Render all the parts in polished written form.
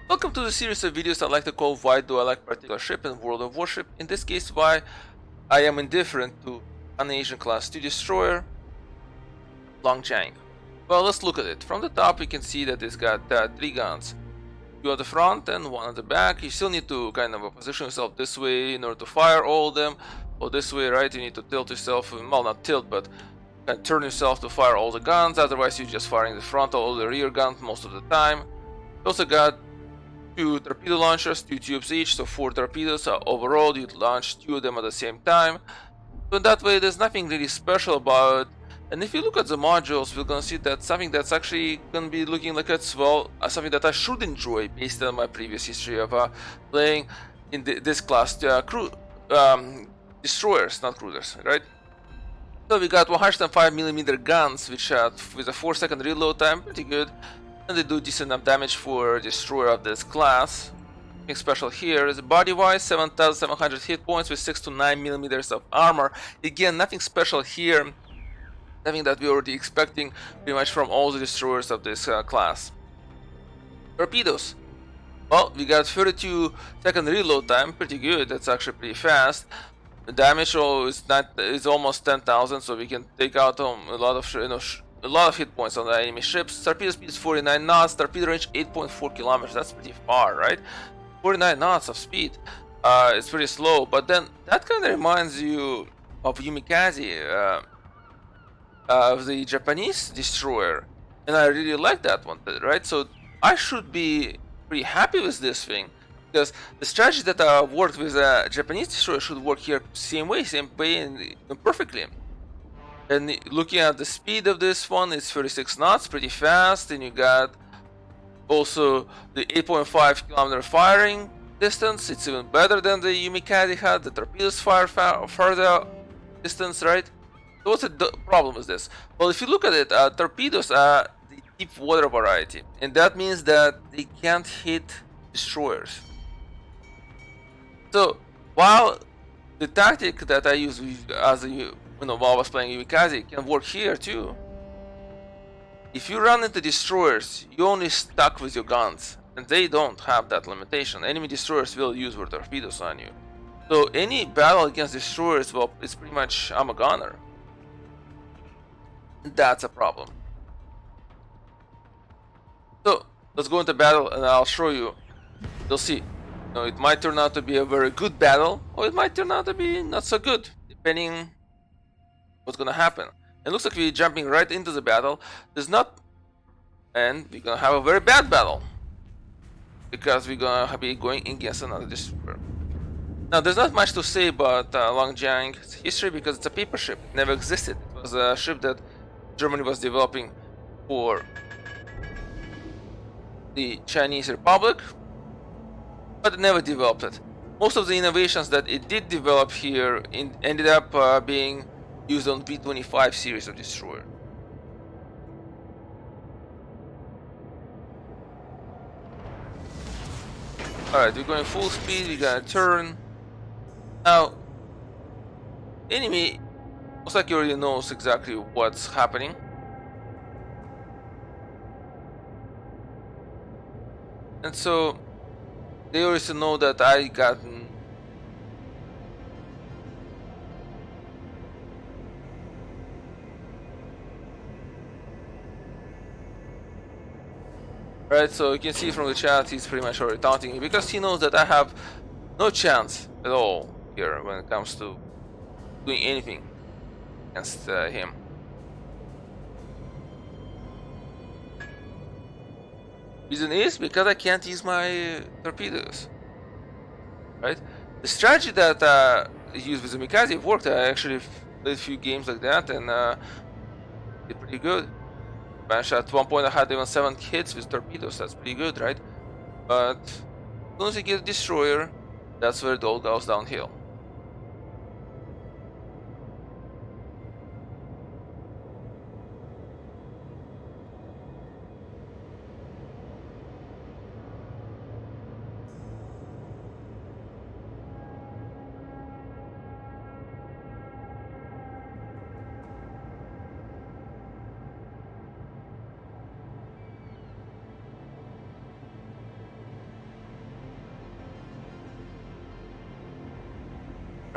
Welcome to the series of videos I like to call Why Do I Like Particular Ship in World of Warship. In this case, why I am indifferent to an Asian Class 2 destroyer, Longjiang. Well, let's look at it. From the top, we can see that it's got 3 guns. 2 at the front and 1 at the back. You still need to kind of position yourself this way in order to fire all of them. Or this way, right? You need to tilt yourself, well, not tilt, but kind of turn yourself to fire all the guns. Otherwise, you're just firing the frontal or the rear guns most of the time. You also got 2 torpedo launchers, 2 tubes each, so 4 torpedoes. Overall, you'd launch 2 of them at the same time. So in that way, there's nothing really special about it. And if you look at the modules, we're gonna see that something that's actually gonna be looking like it's, well, something that I should enjoy based on my previous history of playing in this class destroyers, not cruisers, right? So we got 105mm guns, which with a 4-second reload time, pretty good. And they do decent enough damage for a destroyer of this class. Nothing special here is body-wise, 7,700 hit points with 6 to 9mm of armor. Again, nothing special here. Nothing that we're already expecting pretty much from all the destroyers of this class. Torpedoes. Well, we got 32-second reload time, pretty good. That's actually pretty fast. The damage is almost 10,000, so we can take out a lot of hit points on the enemy ships. Torpedo speed is 49 knots, torpedo range 8.4 kilometers. That's pretty far, right? 49 knots of speed. It's pretty slow, but then that kind of reminds you of Yumikaze, of the Japanese destroyer, and I really like that one, right? So I should be pretty happy with this thing, because the strategy that worked with a Japanese destroyer should work here same way, and perfectly. And looking at the speed of this one, it's 36 knots, pretty fast. And you got also the 8.5 kilometer firing distance. It's even better than the Yumikaze had. The torpedoes fire further distance, right? So what's the problem with this? Well, if you look at it, torpedoes are the deep water variety, and that means that they can't hit destroyers. So while the tactic that I use as while I was playing Yumikaze can work here too. If you run into destroyers, you're only stuck with your guns, and they don't have that limitation. Enemy destroyers will use their torpedoes on you. So any battle against destroyers, well, it's pretty much I'm a gunner. And that's a problem. So let's go into battle and I'll show you. You'll see. It might turn out to be a very good battle, or it might turn out to be not so good, depending what's gonna happen. It looks like we're jumping right into the battle. And we're gonna have a very bad battle, because we're gonna be going against another destroyer. Now, there's not much to say about Longjiang's history, because it's a paper ship. It never existed. It was a ship that Germany was developing for the Chinese Republic, but it never developed it. Most of the innovations that it did develop here ended up being used on V-25 series of destroyer. Alright, we're going full speed, we're gonna turn. Now, enemy looks like he already knows exactly what's happening. And so they already know that I gotten right, so you can see from the chat he's pretty much already taunting me, because he knows that I have no chance at all here when it comes to doing anything against him. Reason is because I can't use my torpedoes, right? The strategy that he used with the Yumikaze worked. I actually played a few games like that and did pretty good. At one point I had even 7 hits with torpedoes. That's pretty good, right? But as soon as you get a destroyer, that's where it all goes downhill.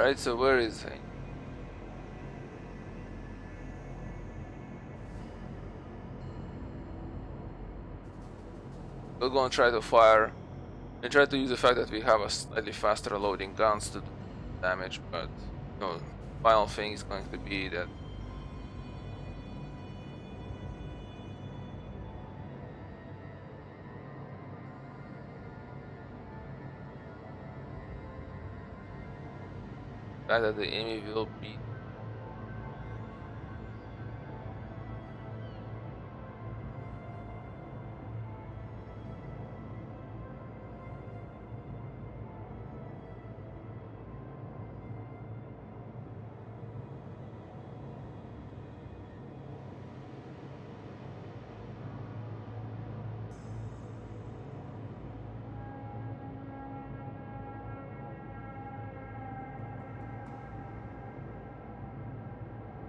Right, so where is he? We're gonna try to fire and try to use the fact that we have a slightly faster loading guns to do damage, but final thing is going to be that the enemy will be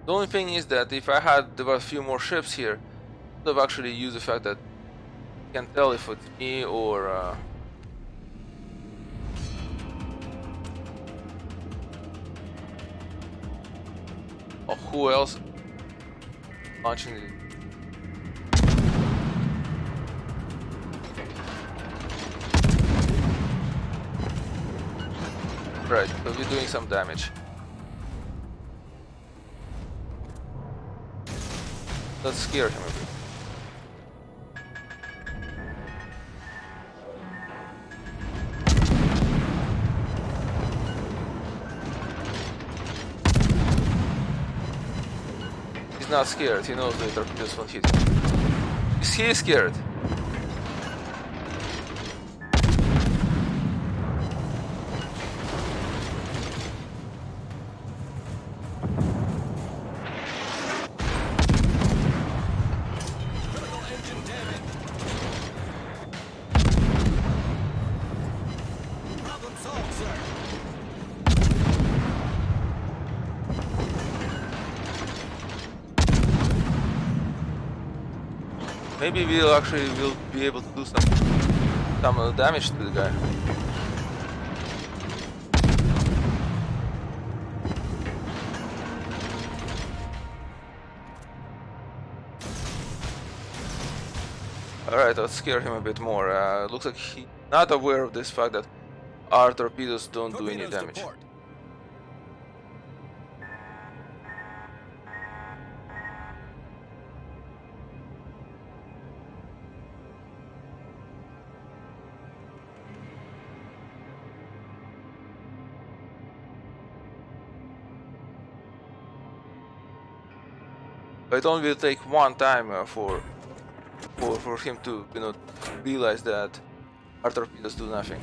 the only thing is that if there were a few more ships here, I would have actually used the fact that I can tell if it's me or who else launching the right, but we're doing some damage. Let's scare him a bit. He's not scared, he knows the torpedoes won't hit him. Is he scared? Maybe we'll actually be able to do some damage to the guy. Alright, let's scare him a bit more. Looks like he's not aware of this fact that our torpedoes don't do any damage. Support. It only will take one time for him to realize that our torpedoes do nothing.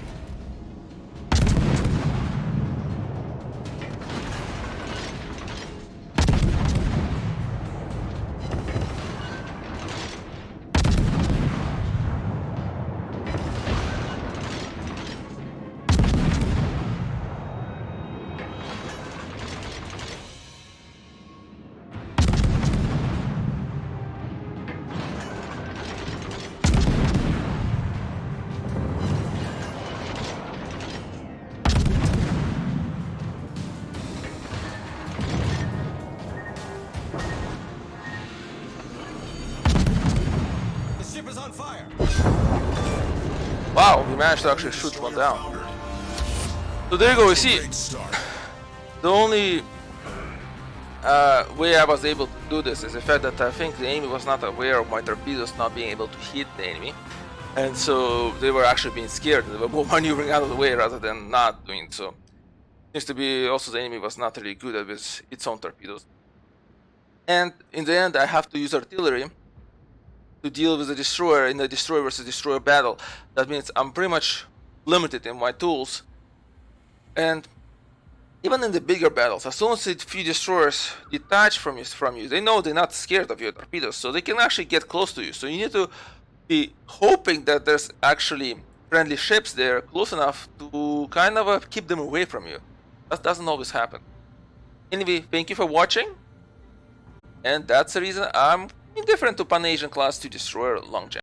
Wow, we managed to actually shoot one down. So there you go, you see, the only way I was able to do this is the fact that I think the enemy was not aware of my torpedoes not being able to hit the enemy. And so they were actually being scared, they were more maneuvering out of the way rather than not doing so. Seems to be also the enemy was not really good at its own torpedoes. And in the end I have to use artillery to deal with the destroyer in the destroyer versus destroyer battle. That means I'm pretty much limited in my tools. And even in the bigger battles, as soon as a few destroyers detach from you, they know they're not scared of your torpedoes, so they can actually get close to you. So you need to be hoping that there's actually friendly ships there close enough to kind of keep them away from you. That doesn't always happen. Anyway, thank you for watching. And that's the reason I'm indifferent to Pan-Asian class to destroyer Longjiang.